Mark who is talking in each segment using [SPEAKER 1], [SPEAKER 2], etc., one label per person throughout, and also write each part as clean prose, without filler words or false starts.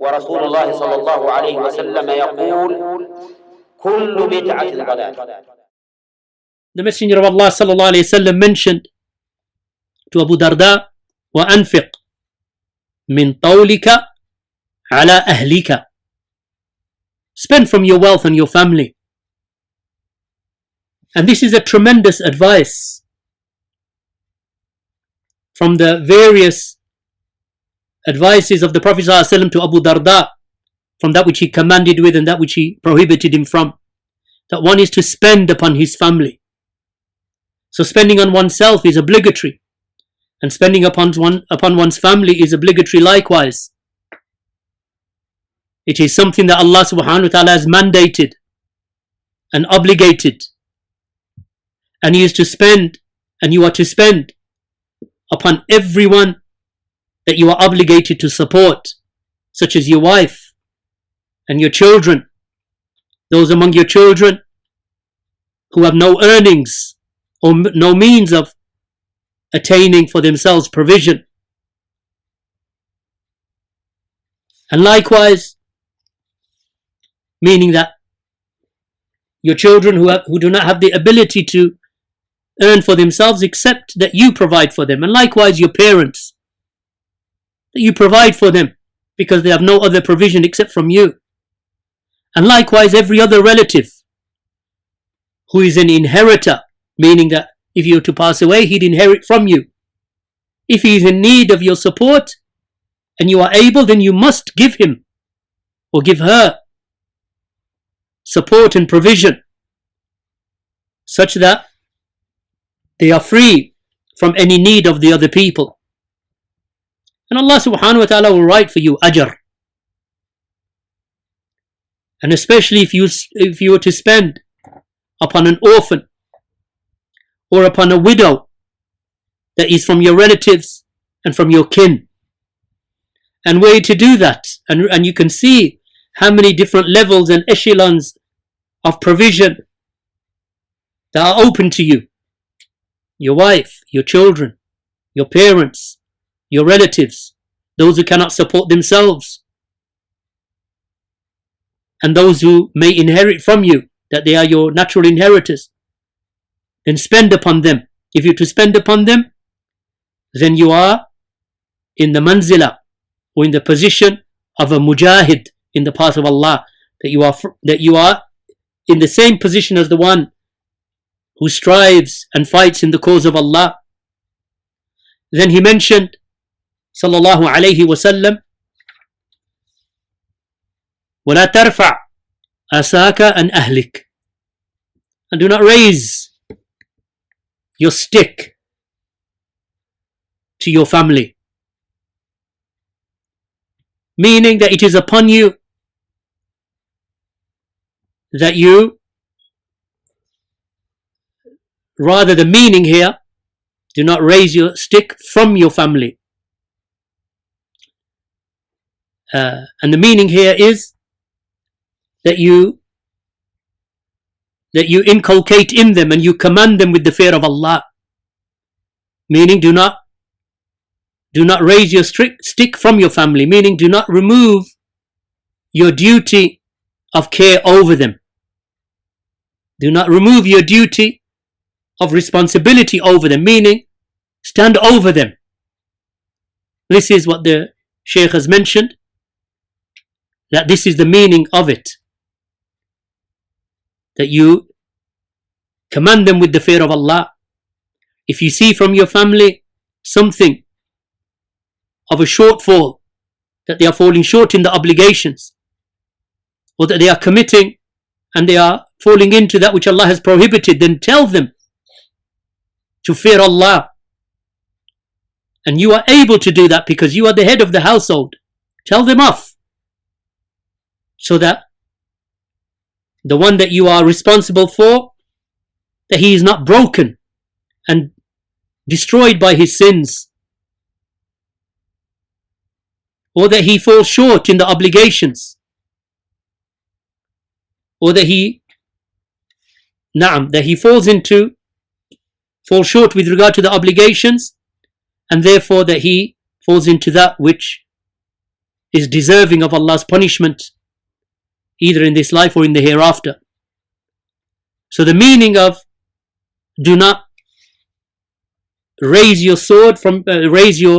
[SPEAKER 1] ورسول الله صلى الله عليه وسلم يقول كل بدعة ضلالة.
[SPEAKER 2] The Messenger of Allah sallallahu alayhi wasallam mentioned to Abu Darda, وَأَنْفِقْ مِنْ طَوْلِكَ عَلَى أَهْلِكَ. Spend from your wealth on your family. And this is a tremendous advice from the various advices of the Prophet ﷺ to Abu Darda, from that which he commanded with and that which he prohibited him from, that one is to spend upon his family. So spending on oneself is obligatory, and spending upon one's family is obligatory likewise. It is something that Allah subhanahu wa ta'ala has mandated and obligated, and He is to spend, and you are to spend upon everyone that you are obligated to support, such as your wife and your children, those among your children who have no earnings or no means of attaining for themselves provision. And likewise, meaning that your children who do not have the ability to earn for themselves except that you provide for them, and likewise your parents, that you provide for them because they have no other provision except from you. And likewise every other relative who is an inheritor, meaning that if you were to pass away, he'd inherit from you. If he is in need of your support and you are able, then you must give him or give her support and provision such that they are free from any need of the other people. And Allah subhanahu wa ta'ala will write for you ajr. And especially if you were to spend upon an orphan or upon a widow that is from your relatives and from your kin. And were you to do that, and you can see how many different levels and echelons of provision that are open to you. Your wife, your children, your parents, your relatives, those who cannot support themselves, and those who may inherit from you, that they are your natural inheritors. Then spend upon them. If you're to spend upon them, then you are in the manzila, or in the position of a mujahid in the path of Allah, that you are in the same position as the one who strives and fights in the cause of Allah. Then he mentioned, sallallahu alayhi wasallam, وَلَا تَرْفَعْ أَسَاكَ عَنْ أَهْلِكَ. And do not raise your stick to your family. Meaning that it is upon you that you, rather the meaning here, do not raise your stick from your family. And the meaning here is that you inculcate in them and you command them with the fear of Allah. Meaning do not raise your stick from your family. Meaning do not remove your duty of care over them. Do not remove your duty of responsibility over them. Meaning stand over them. This is what the Shaykh has mentioned, that this is the meaning of it. That you command them with the fear of Allah. If you see from your family something of a shortfall, that they are falling short in the obligations, or that they are committing and they are falling into that which Allah has prohibited, then tell them to fear Allah. And you are able to do that because you are the head of the household. Tell them off, so that the one that you are responsible for, that he is not broken and destroyed by his sins, or that he falls short in the obligations, or that he falls short with regard to the obligations, and therefore that he falls into that which is deserving of Allah's punishment, either in this life or in the hereafter. So the meaning of do not raise your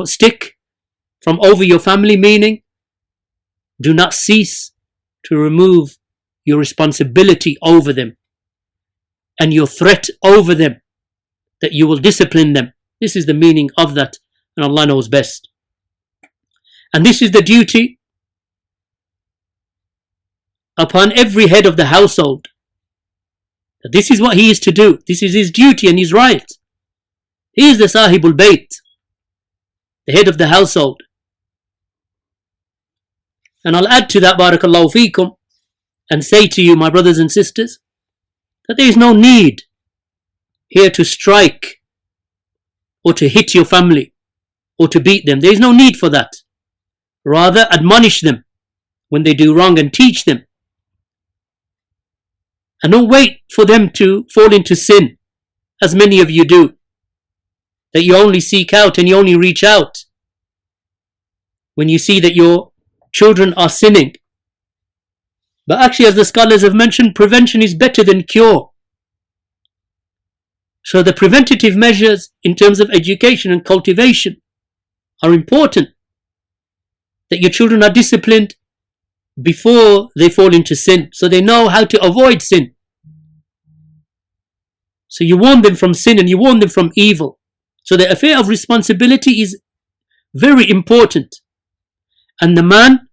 [SPEAKER 2] stick from over your family, meaning do not cease to remove your responsibility over them and your threat over them that you will discipline them. This is the meaning of that, and Allah knows best. And this is the duty upon every head of the household. This is what he is to do. This is his duty and his right. He is the Sahibul Bayt, the head of the household. And I'll add to that, Barakallahu feekum, and say to you, my brothers and sisters, that there is no need here to strike or to hit your family or to beat them. There is no need for that. Rather, admonish them when they do wrong and teach them. And don't wait for them to fall into sin, as many of you do, that you only seek out and you only reach out when you see that your children are sinning. But actually, as the scholars have mentioned, prevention is better than cure. So the preventative measures in terms of education and cultivation are important, that your children are disciplined before they fall into sin, so they know how to avoid sin. So you warn them from sin and you warn them from evil. So the affair of responsibility is very important, and the man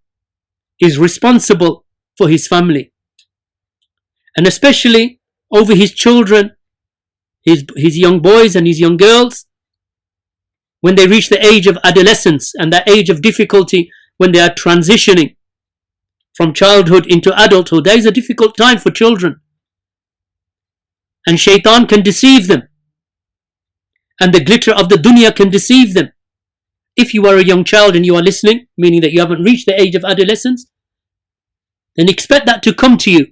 [SPEAKER 2] is responsible for his family, and especially over his children, his young boys and his young girls, when they reach the age of adolescence and that age of difficulty, when they are transitioning from childhood into adulthood. That is a difficult time for children, and shaitan can deceive them, and the glitter of the dunya can deceive them. If you are a young child and you are listening, meaning that you haven't reached the age of adolescence, then expect that to come to you,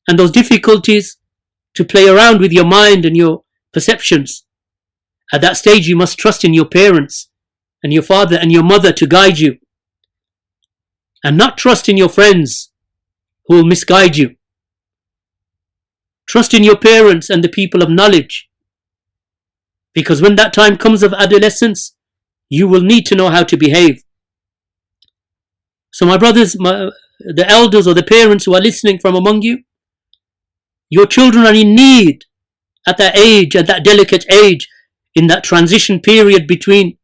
[SPEAKER 2] and those difficulties to play around with your mind and your perceptions. At that stage, you must trust in your parents and your father and your mother to guide you, and not trust in your friends who will misguide you. Trust in your parents and the people of knowledge, because when that time comes of adolescence, you will need to know how to behave. So my brothers, the elders or the parents who are listening from among you, your children are in need at that age, at that delicate age, in that transition period between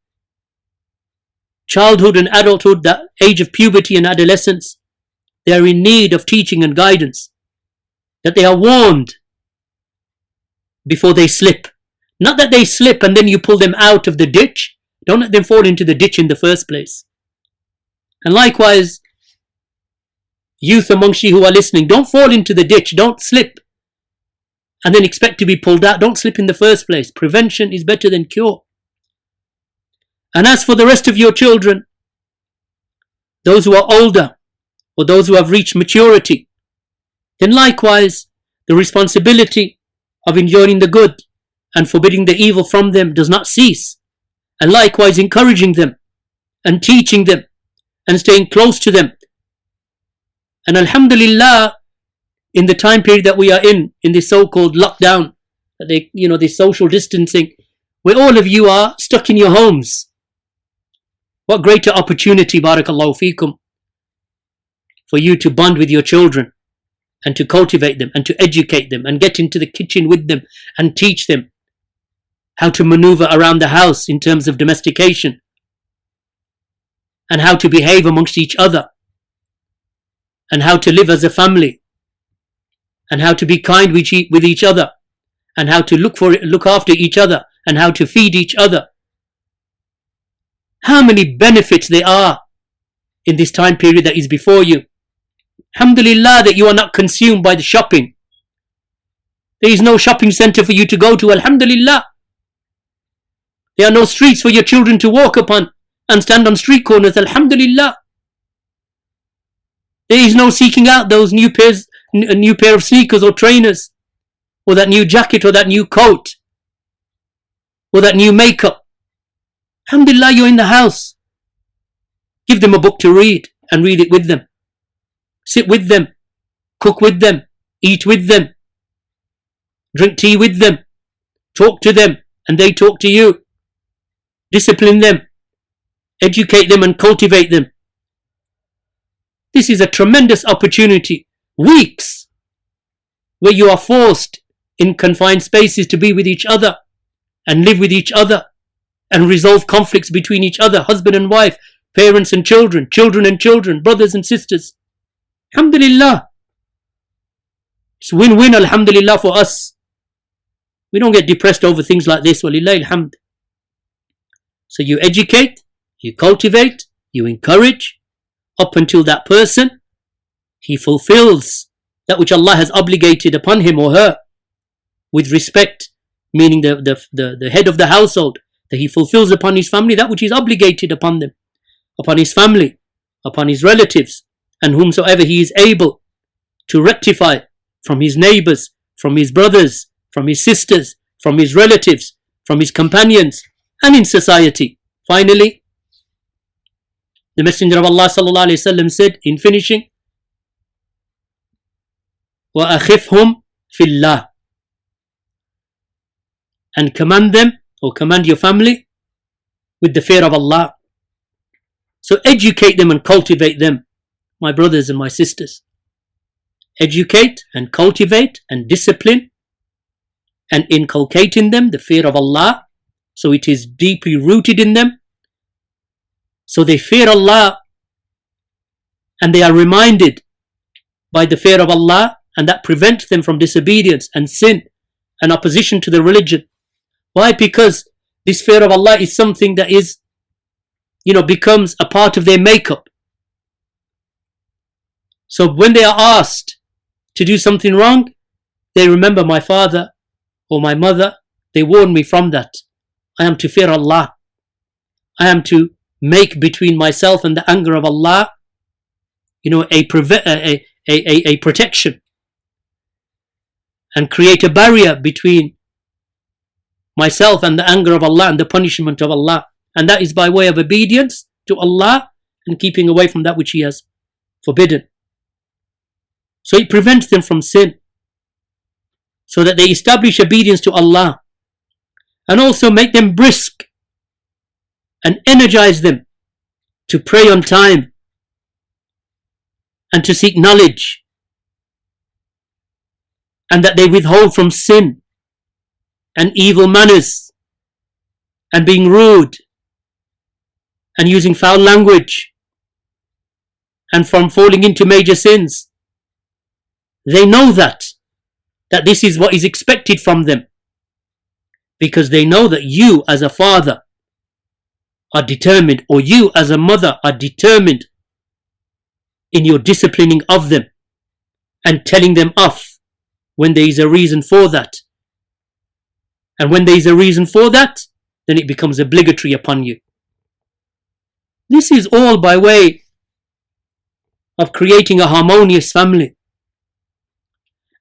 [SPEAKER 2] childhood and adulthood, that age of puberty and adolescence. They are in need of teaching and guidance, that they are warned before they slip. Not that they slip and then you pull them out of the ditch. Don't let them fall into the ditch in the first place. And likewise, youth amongst you who are listening, don't fall into the ditch, don't slip and then expect to be pulled out. Don't slip in the first place. Prevention is better than cure. And as for the rest of your children, those who are older or those who have reached maturity, then likewise the responsibility of enjoining the good and forbidding the evil from them does not cease, and likewise encouraging them and teaching them and staying close to them. And alhamdulillah, in the time period that we are in this so-called lockdown, this social distancing, where all of you are stuck in your homes, what greater opportunity, barakallahu feekum, for you to bond with your children and to cultivate them and to educate them and get into the kitchen with them and teach them how to maneuver around the house in terms of domestication and how to behave amongst each other and how to live as a family and how to be kind with each other and how to look after each other and how to feed each other. How many benefits there are in this time period that is before you. Alhamdulillah that you are not consumed by the shopping. There is no shopping center for you to go to, alhamdulillah. There are no streets for your children to walk upon and stand on street corners, alhamdulillah. There is no seeking out those new pair of sneakers or trainers, or that new jacket or that new coat, or that new makeup. Alhamdulillah, you're in the house. Give them a book to read and read it with them. Sit with them, cook with them, eat with them, drink tea with them, talk to them and they talk to you. Discipline them, educate them and cultivate them. This is a tremendous opportunity. Weeks where you are forced in confined spaces to be with each other and live with each other and resolve conflicts between each other, husband and wife, parents and children, children and children, brothers and sisters. Alhamdulillah. It's win-win, alhamdulillah, for us. We don't get depressed over things like this. Walillahi alhamd. So you educate, you cultivate, you encourage, up until that person, he fulfills that which Allah has obligated upon him or her with respect, meaning the head of the household, that he fulfills upon his family that which is obligated upon them, upon his family, upon his relatives, and whomsoever he is able to rectify from his neighbors, from his brothers, from his sisters, from his relatives, from his companions, and in society. Finally, the Messenger of Allah sallallahu alaihi wasallam said in finishing, وَأَخِفْهُمْ فِي اللَّهِ, and command them, or command your family, with the fear of Allah. So educate them and cultivate them, my brothers and my sisters. Educate and cultivate and discipline and inculcate in them the fear of Allah, so it is deeply rooted in them, so they fear Allah and they are reminded by the fear of Allah, and that prevents them from disobedience and sin and opposition to the religion. Why? Because this fear of Allah is something that is, becomes a part of their makeup. So when they are asked to do something wrong, they remember my father or my mother, they warned me from that. I am to fear Allah. I am to make between myself and the anger of Allah, a protection, and create a barrier between myself and the anger of Allah and the punishment of Allah. And that is by way of obedience to Allah and keeping away from that which He has forbidden. So it prevents them from sin, so that they establish obedience to Allah, and also make them brisk and energize them to pray on time and to seek knowledge, and that they withhold from sin and evil manners and being rude and using foul language and from falling into major sins. They know that this is what is expected from them, because they know that you as a father are determined, or you as a mother are determined in your disciplining of them and telling them off when there is a reason for that. And when there is a reason for that, then it becomes obligatory upon you. This is all by way of creating a harmonious family.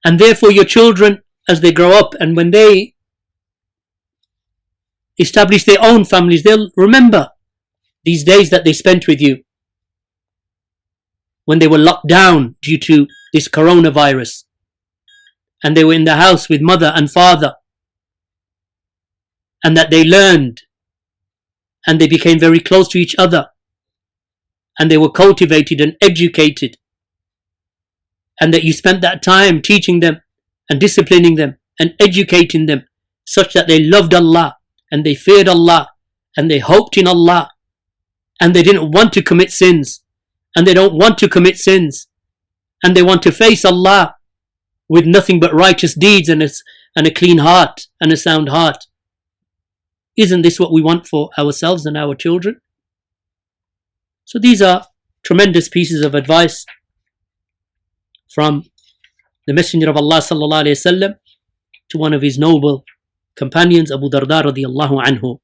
[SPEAKER 2] And therefore your children, as they grow up and when they establish their own families, they'll remember these days that they spent with you when they were locked down due to this coronavirus, and they were in the house with mother and father, and that they learned and they became very close to each other, and they were cultivated and educated, and that you spent that time teaching them and disciplining them and educating them such that they loved Allah and they feared Allah and they hoped in Allah, and they didn't want to commit sins, and they don't want to commit sins, and they want to face Allah with nothing but righteous deeds and a clean heart and a sound heart. Isn't this what we want for ourselves and our children? So these are tremendous pieces of advice from the Messenger of Allah sallallahu alaihi wasallam to one of his noble companions, Abu Darda radiyallahu anhu.